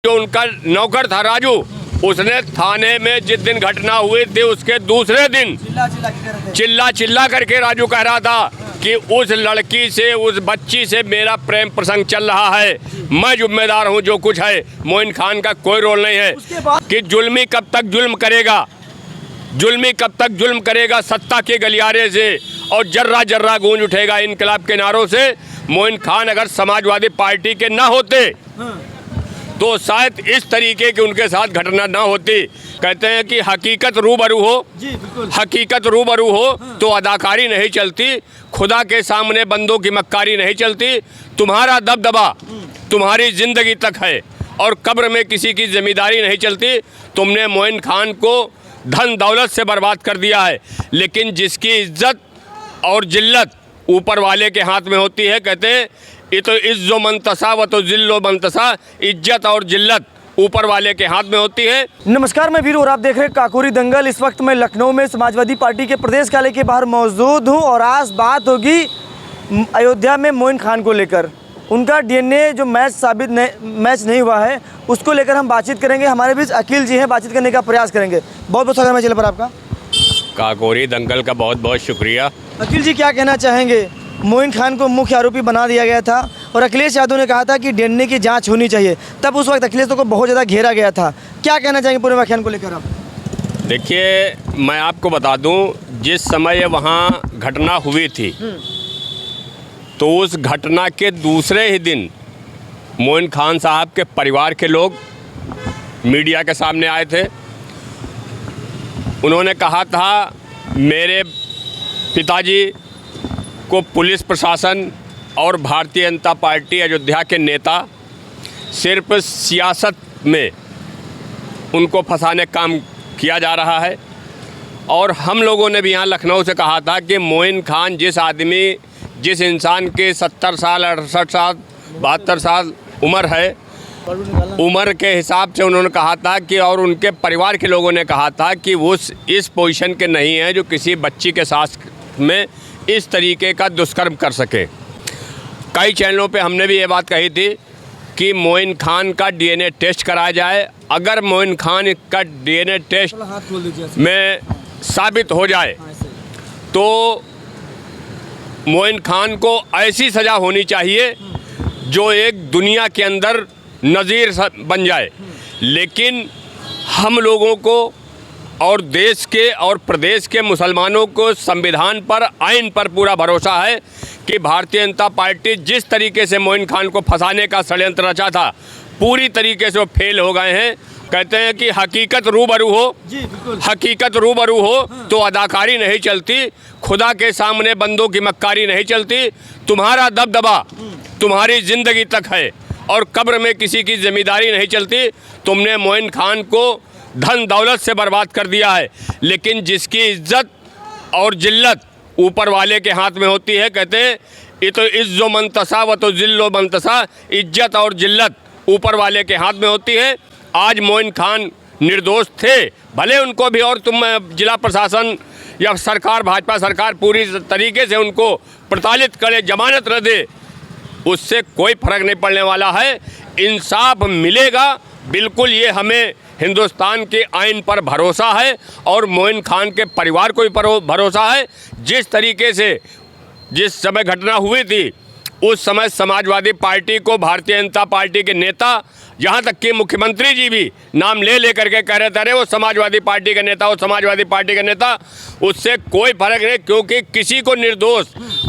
जो उनका नौकर था राजू, उसने थाने में जिस दिन घटना हुई थी उसके दूसरे दिन चिल्ला करके राजू कह रहा था कि उस लड़की से, उस बच्ची से मेरा प्रेम प्रसंग चल रहा है, मैं जिम्मेदार हूं जो कुछ है। मोइन खान का कोई रोल नहीं है कि जुल्मी कब तक जुल्म करेगा, जुल्मी कब तक जुल्म करेगा सत्ता के गलियारे से, और जर्रा जर्रा गूंज उठेगा इनकलाब के नारों से। मोइन खान अगर समाजवादी पार्टी के ना होते तो शायद इस तरीके की उनके साथ घटना ना होती। कहते हैं कि हकीकत रूबरू हो, हकीकत रूबरू हो तो अदाकारी नहीं चलती, खुदा के सामने बंदों की मक्कारी नहीं चलती। तुम्हारा दबदबा तुम्हारी जिंदगी तक है और कब्र में किसी की जिम्मेदारी नहीं चलती। तुमने मोइन खान को धन दौलत से बर्बाद कर दिया है, लेकिन जिसकी इज्जत और जिल्लत ऊपर वाले के हाथ में होती है। कहते हैं ये तो इज्जो मंतसा व तो जिल्लो मंतसा, इज्जत और जिल्लत ऊपर वाले के हाथ में होती है। नमस्कार, मैं वीरू और आप देख रहे हैं काकोरी दंगल। इस वक्त मैं लखनऊ में समाजवादी पार्टी के प्रदेश कार्यालय के बाहर मौजूद हूं और आज बात होगी अयोध्या में मोइन खान को लेकर। उनका डीएनए जो मैच नहीं हुआ है उसको लेकर हम बातचीत करेंगे। हमारे बीच अखिल जी हैं, बातचीत करने का प्रयास करेंगे। बहुत बहुत स्वागत है चैनल पर आपका। काकोरी दंगल का बहुत बहुत शुक्रिया। अखिल जी, क्या कहना चाहेंगे? मोइन खान को मुख्य आरोपी बना दिया गया था और अखिलेश यादव ने कहा था कि डीएनए की जांच होनी चाहिए, तब उस वक्त अखिलेश को बहुत ज़्यादा घेरा गया था। क्या कहना चाहेंगे पूरे व्याख्यान को लेकर आप? देखिए, मैं आपको बता दूं, जिस समय वहाँ घटना हुई थी तो उस घटना के दूसरे ही दिन मोइन खान साहब के परिवार के लोग मीडिया के सामने आए थे। उन्होंने कहा था मेरे पिताजी को पुलिस प्रशासन और भारतीय जनता पार्टी अयोध्या के नेता सिर्फ सियासत में उनको फंसाने का काम किया जा रहा है। और हम लोगों ने भी यहाँ लखनऊ से कहा था कि मोइन खान जिस इंसान के 70 साल 68 साल 72 साल उम्र है, उम्र के हिसाब से उन्होंने कहा था कि, और उनके परिवार के लोगों ने कहा था कि वो इस पोजीशन के नहीं है जो किसी बच्ची के साथ में इस तरीके का दुष्कर्म कर सके। कई चैनलों पे हमने भी ये बात कही थी कि मोइन खान का डीएनए टेस्ट कराया जाए। अगर मोइन खान का डीएनए टेस्ट में साबित हो जाए तो मोइन खान को ऐसी सज़ा होनी चाहिए जो एक दुनिया के अंदर नज़ीर बन जाए। लेकिन हम लोगों को और देश के और प्रदेश के मुसलमानों को संविधान पर, आइन पर पूरा भरोसा है कि भारतीय जनता पार्टी जिस तरीके से मोइन खान को फंसाने का षड्यंत्र रचा था, पूरी तरीके से वो फेल हो गए हैं। कहते हैं कि हकीकत रूबरू हो, हकीकत रूबरू हो तो अदाकारी नहीं चलती, खुदा के सामने बंदों की मक्कारी नहीं चलती। तुम्हारा दबदबा तुम्हारी ज़िंदगी तक है और कब्र में किसी की जिम्मेदारी नहीं चलती। तुमने मोइन खान को धन दौलत से बर्बाद कर दिया है, लेकिन जिसकी इज्जत और जिल्लत ऊपर वाले के हाथ में होती है। कहते हैं ये तो इज्जो मंतसा व तो जिल्लो मंतसा, इज्जत और जिल्लत ऊपर वाले के हाथ में होती है। आज मोइन खान निर्दोष थे, भले उनको भी, और तुम जिला प्रशासन या सरकार, भाजपा सरकार पूरी तरीके से उनको प्रताड़ित करे, जमानत न दे, उससे कोई फर्क नहीं पड़ने वाला है। इंसाफ मिलेगा बिल्कुल, ये हमें हिंदुस्तान के आइन पर भरोसा है और मोइन खान के परिवार को भी भरोसा है। जिस तरीके से जिस समय घटना हुई थी उस समय समाजवादी पार्टी को भारतीय जनता पार्टी के नेता, यहाँ तक कि मुख्यमंत्री जी भी नाम ले करके कह रहे थे अरे वो समाजवादी पार्टी का नेता, वो समाजवादी पार्टी का नेता। उससे कोई फर्क नहीं, क्योंकि किसी को निर्दोष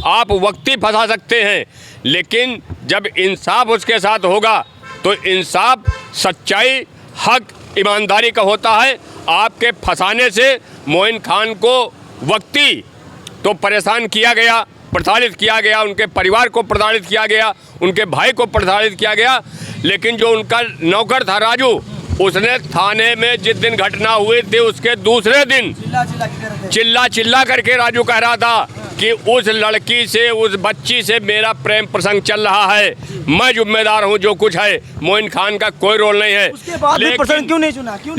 आप वक्ती फंसा सकते हैं, लेकिन जब इंसाफ उसके साथ होगा तो इंसाफ, सच्चाई, हक, ईमानदारी का होता है। आपके फंसाने से मोइन खान को वक्ती तो परेशान किया गया, प्रताड़ित किया गया, उनके परिवार को प्रताड़ित किया गया, उनके भाई को प्रताड़ित किया गया, लेकिन जो उनका नौकर था राजू, उसने थाने में जिस दिन घटना हुई थी उसके दूसरे दिन चिल्ला करके राजू कह रहा था कि उस लड़की से, उस बच्ची से मेरा प्रेम प्रसंग चल रहा है, मैं जिम्मेदार हूं जो कुछ है। मोइन खान का कोई रोल नहीं है।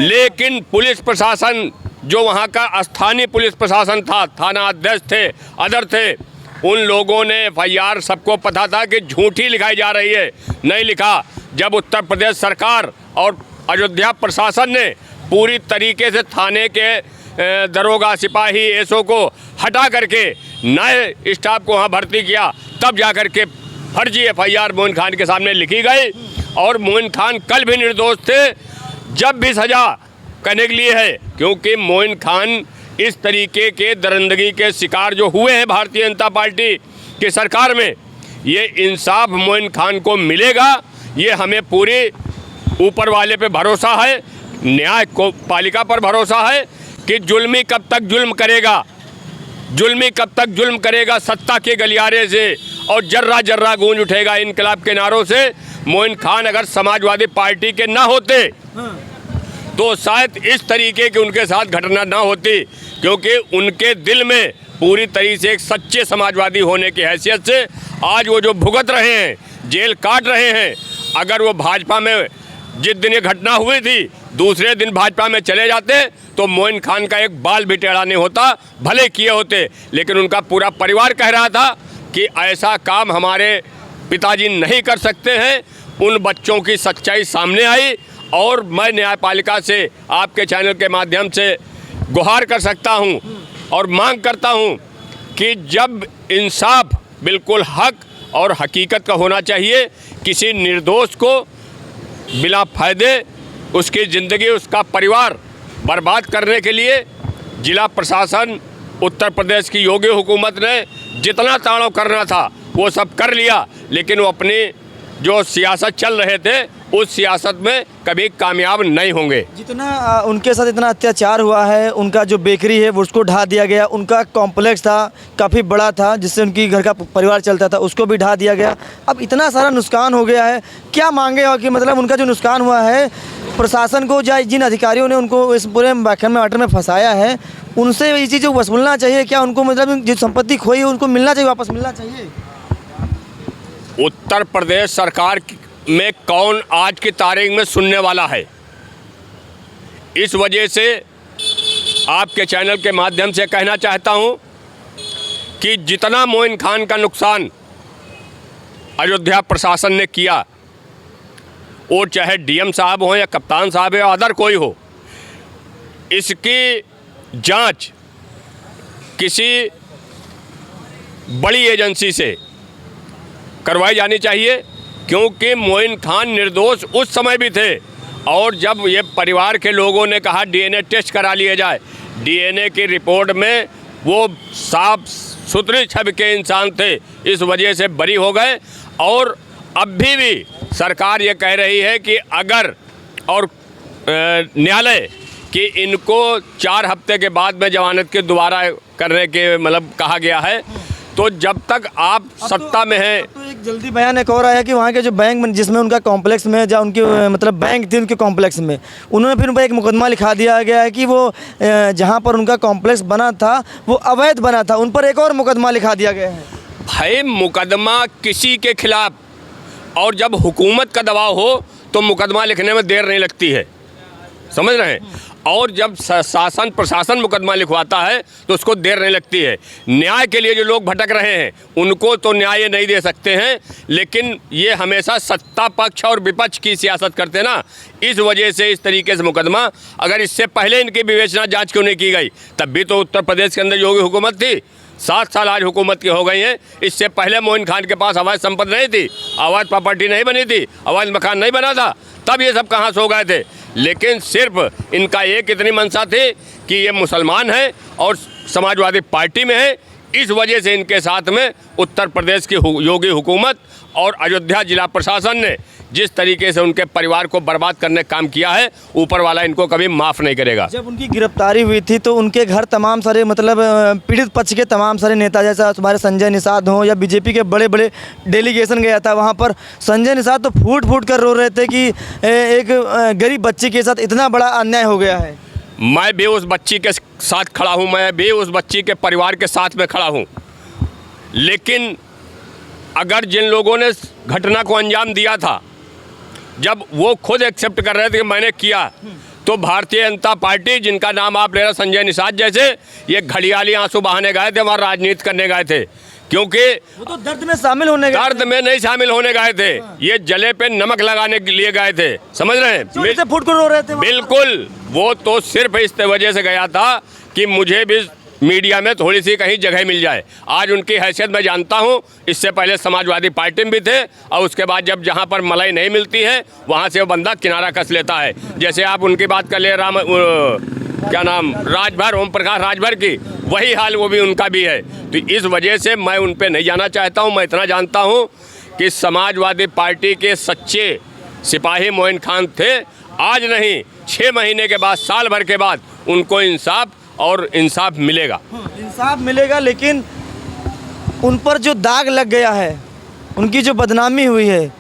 लेकिन पुलिस प्रशासन, जो वहां का स्थानीय पुलिस प्रशासन था, थाना अध्यक्ष थे, अदर थे, उन लोगों ने FIR, सबको पता था कि झूठी लिखाई जा रही है, नहीं लिखा। जब उत्तर प्रदेश सरकार और अयोध्या प्रशासन ने पूरी तरीके से थाने के दरोगा, सिपाही, एसओ को हटा करके नए स्टाफ को वहाँ भर्ती किया, तब जा कर के फर्जी FIR मोइन खान के सामने लिखी गई। और मोइन खान कल भी निर्दोष थे, जब भी सज़ा करने के लिए है, क्योंकि मोइन खान इस तरीके के दरिंदगी के शिकार जो हुए हैं भारतीय जनता पार्टी की सरकार में, ये इंसाफ मोइन खान को मिलेगा। ये हमें पूरी ऊपर वाले पे भरोसा है, न्याय को पालिका पर भरोसा है कि जुल्मी कब तक जुल्म करेगा, जुल्मी कब तक जुल्म करेगा सत्ता के गलियारे से, और जर्रा जर्रा गूंज उठेगा इनकलाब के नारों से। मोइन खान अगर समाजवादी पार्टी के ना होते तो शायद इस तरीके की उनके साथ घटना ना होती, क्योंकि उनके दिल में पूरी तरीके से एक सच्चे समाजवादी होने की हैसियत से आज वो जो भुगत रहे हैं, जेल काट रहे हैं, अगर वो भाजपा में जिस दिन ये घटना हुई थी दूसरे दिन भाजपा में चले जाते तो मोइन खान का एक बाल भी टेढ़ा नहीं होता, भले किए होते। लेकिन उनका पूरा परिवार कह रहा था कि ऐसा काम हमारे पिताजी नहीं कर सकते हैं। उन बच्चों की सच्चाई सामने आई, और मैं न्यायपालिका से आपके चैनल के माध्यम से गुहार कर सकता हूं और मांग करता हूं कि जब इंसाफ बिल्कुल हक और हकीकत का होना चाहिए, किसी निर्दोष को बिना फायदे उसकी ज़िंदगी, उसका परिवार बर्बाद करने के लिए जिला प्रशासन, उत्तर प्रदेश की योगी हुकूमत ने जितना ताड़ो करना था वो सब कर लिया, लेकिन वो अपनी जो सियासत चल रहे थे उस सियासत में कभी कामयाब नहीं होंगे। जितना उनके साथ इतना अत्याचार हुआ है, उनका जो बेकरी है वो उसको ढा दिया गया, उनका कॉम्प्लेक्स था काफ़ी बड़ा था जिससे उनकी घर का परिवार चलता था, उसको भी ढा दिया गया। अब इतना सारा नुकसान हो गया है, क्या मांगे हो कि मतलब उनका जो नुकसान हुआ है प्रशासन को, या जिन अधिकारियों ने उनको इस पूरे व्याख्यान में आर्डर में फंसाया है, उनसे ये चीज़ वसूलना चाहिए क्या? उनको मतलब जो संपत्ति खोई है उनको मिलना चाहिए, वापस मिलना चाहिए। उत्तर प्रदेश सरकार में कौन आज की तारीख में सुनने वाला है? इस वजह से आपके चैनल के माध्यम से कहना चाहता हूं कि जितना मोइन खान का नुकसान अयोध्या प्रशासन ने किया, वो चाहे DM साहब हो या कप्तान साहब या अदर कोई हो, इसकी जांच किसी बड़ी एजेंसी से करवाई जानी चाहिए, क्योंकि मोइन खान निर्दोष उस समय भी थे। और जब ये परिवार के लोगों ने कहा DNA टेस्ट करा लिया जाए, DNA की रिपोर्ट में वो साफ सुथरी छवि के इंसान थे, इस वजह से बरी हो गए। और अभी भी सरकार ये कह रही है कि अगर और न्यायालय कि इनको 4 हफ्ते के बाद में जमानत के दोबारा करने के मतलब कहा गया है, तो जब तक आप सत्ता में हैं। तो एक जल्दी बयान एक और आया कि वहाँ के जो बैंक जिसमें उनका कॉम्प्लेक्स में, जहाँ उनकी मतलब बैंक थी उनके कॉम्प्लेक्स में, उन्होंने फिर उन पर एक मुकदमा लिखा दिया गया है कि वो जहाँ पर उनका कॉम्प्लेक्स बना था वो अवैध बना था, उन पर एक और मुकदमा लिखा दिया गया है। भाई मुकदमा किसी के खिलाफ, और जब हुकूमत का दबाव हो तो मुकदमा लिखने में देर नहीं लगती है, समझ रहे हैं। और जब शासन प्रशासन मुकदमा लिखवाता है तो उसको देर नहीं लगती है। न्याय के लिए जो लोग भटक रहे हैं उनको तो न्याय नहीं दे सकते हैं, लेकिन ये हमेशा सत्ता पक्ष और विपक्ष की सियासत करते हैं ना, इस वजह से इस तरीके से मुकदमा। अगर इससे पहले इनकी विवेचना जांच क्यों नहीं की गई? तब भी तो उत्तर प्रदेश के अंदर योगी हुकूमत थी, 7 साल आज हुकूमत की हो गई हैं। इससे पहले मोइन खान के पास अवैध संपत्ति नहीं थी, अवैध प्रॉपर्टी नहीं बनी थी, अवैध मकान नहीं बना था, तब ये सब कहाँ सो गए थे। लेकिन सिर्फ इनका एक इतनी मंशा थी कि ये मुसलमान है और समाजवादी पार्टी में है, इस वजह से इनके साथ में उत्तर प्रदेश की योगी हुकूमत और अयोध्या जिला प्रशासन ने जिस तरीके से उनके परिवार को बर्बाद करने का काम किया है, ऊपर वाला इनको कभी माफ़ नहीं करेगा। जब उनकी गिरफ्तारी हुई थी तो उनके घर तमाम सारे मतलब पीड़ित पक्ष के तमाम सारे नेता, जैसा तुम्हारे संजय निषाद हों या बीजेपी के बड़े बड़े डेलीगेशन गया था, वहाँ पर संजय निषाद तो फूट फूट कर रो रहे थे कि एक गरीब बच्ची के साथ इतना बड़ा अन्याय हो गया है। मैं भी उस बच्ची के साथ खड़ा हूँ, मैं भी उस बच्ची के परिवार के साथ में खड़ा हूँ, लेकिन अगर जिन लोगों ने घटना को अंजाम दिया था, जब वो खुद एक्सेप्ट कर रहे थे कि मैंने किया, तो भारतीय जनता पार्टी, जिनका नाम आप ले रहे संजय निषाद जैसे, ये घड़ियाली आंसू बहाने गए थे, वहाँ राजनीति करने गए थे। क्योंकि वो तो दर्द में शामिल होने गए दर्द में नहीं शामिल होने गए थे, ये जले पे नमक लगाने के लिए गए थे, समझ रहे हैं। चोरी से फुट कर रो रहे थे वहाँ पर। बिल्कुल, वो तो सिर्फ इस वजह से गया था कि मुझे भी मीडिया में थोड़ी सी कहीं जगह मिल जाए। आज उनकी हैसियत मैं जानता हूं, इससे पहले समाजवादी पार्टी में भी थे और उसके बाद जब जहां पर मलाई नहीं मिलती है वहां से वो बंदा किनारा कस लेता है। जैसे आप उनकी बात कर ले क्या नाम राजभर, ओम प्रकाश राजभर की, वही हाल वो भी उनका भी है। तो इस वजह से मैं उन पर नहीं जाना चाहता हूँ। मैं इतना जानता हूँ कि समाजवादी पार्टी के सच्चे सिपाही मोइन खान थे। आज नहीं, 6 महीने के बाद, साल भर के बाद उनको इंसाफ मिलेगा। इंसाफ मिलेगा, लेकिन उन पर जो दाग लग गया है, उनकी जो बदनामी हुई है,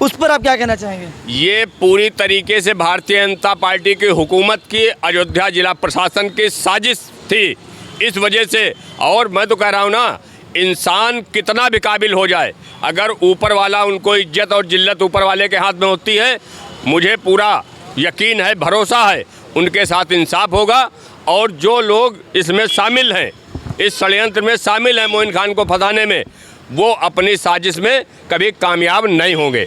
उस पर आप क्या कहना चाहेंगे? ये पूरी तरीके से भारतीय जनता पार्टी की हुकूमत की, अयोध्या जिला प्रशासन की साजिश थी। इस वजह से, और मैं तो कह रहा हूँ ना, इंसान कितना भी काबिल हो जाए, अगर ऊपर वाला उनको इज्जत और जिल्लत ऊपर वाले के हाथ में होती है, मुझे पूरा यकीन है, भरोसा है, उनके साथ इंसाफ होगा। और जो लोग इसमें शामिल हैं, इस षड्यंत्र में शामिल हैं मोइन खान को फंसाने में, वो अपनी साजिश में कभी कामयाब नहीं होंगे।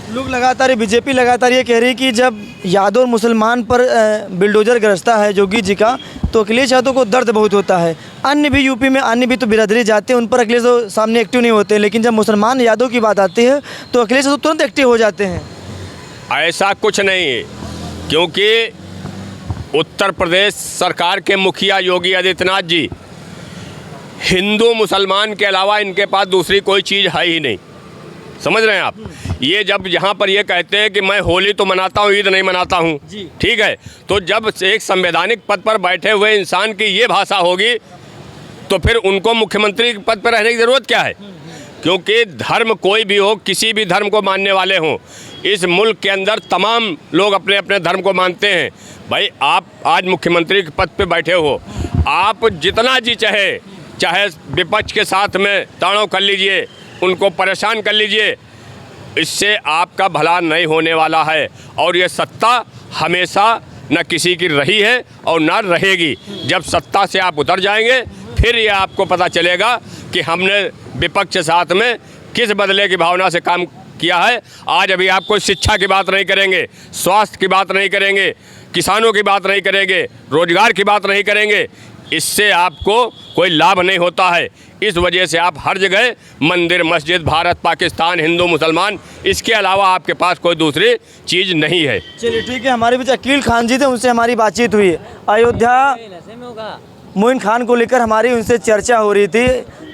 लोग लगातार, बीजेपी लगातार ये कह रही है कि जब यादव और मुसलमान पर बिल्डोजर गरजता है जोगी जी का, तो अखिलेश यादव को दर्द बहुत होता है। अन्य भी यूपी में अन्य भी तो बिरादरी जाते हैं, उन पर अखिलेश यादव सामने एक्टिव नहीं होते, लेकिन जब मुसलमान यादव की बात आती है तो अखिलेश यादव तुरंत एक्टिव हो जाते हैं। ऐसा कुछ नहीं है, क्योंकि उत्तर प्रदेश सरकार के मुखिया योगी आदित्यनाथ जी हिंदू मुसलमान के अलावा इनके पास दूसरी कोई चीज़ है ही नहीं, समझ रहे हैं आप। ये जब यहाँ पर ये कहते हैं कि मैं होली तो मनाता हूँ, ईद नहीं मनाता हूँ, ठीक है, तो जब एक संवैधानिक पद पर बैठे हुए इंसान की ये भाषा होगी तो फिर उनको मुख्यमंत्री के पद पर रहने की ज़रूरत क्या है? क्योंकि धर्म कोई भी हो, किसी भी धर्म को मानने वाले हों, इस मुल्क के अंदर तमाम लोग अपने अपने धर्म को मानते हैं। भाई, आप आज मुख्यमंत्री के पद पे बैठे हो, आप जितना जी चाहे विपक्ष के साथ में ताड़ो कर लीजिए, उनको परेशान कर लीजिए, इससे आपका भला नहीं होने वाला है। और ये सत्ता हमेशा न किसी की रही है और न रहेगी। जब सत्ता से आप उतर जाएंगे, फिर ये आपको पता चलेगा कि हमने विपक्ष के साथ में किस बदले की भावना से काम किया है। आज अभी आपको शिक्षा की बात नहीं करेंगे, स्वास्थ्य की बात नहीं करेंगे, किसानों की बात नहीं करेंगे, रोजगार की बात नहीं करेंगे, इससे आपको कोई लाभ नहीं होता है। इस वजह से आप हर जगह मंदिर, मस्जिद, भारत, पाकिस्तान, हिंदू, मुसलमान, इसके अलावा आपके पास कोई दूसरी चीज़ नहीं है। चलिए ठीक है, हमारे बीच अकील खान जी थे, उनसे हमारी बातचीत हुई है। अयोध्या मोइन खान को लेकर हमारी उनसे चर्चा हो रही थी।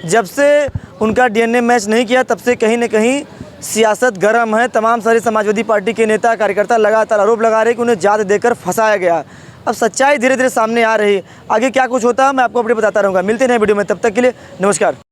जब से उनका डीएनए मैच नहीं किया, तब से कहीं न कहीं सियासत गर्म है। तमाम सारे समाजवादी पार्टी के नेता कार्यकर्ता लगातार आरोप लगा रहे हैं कि उन्हें जात देकर फंसाया गया। अब सच्चाई धीरे धीरे सामने आ रही है। आगे क्या कुछ होता है मैं आपको अपडेट बताता रहूँगा। मिलते हैं वीडियो में, तब तक के लिए नमस्कार।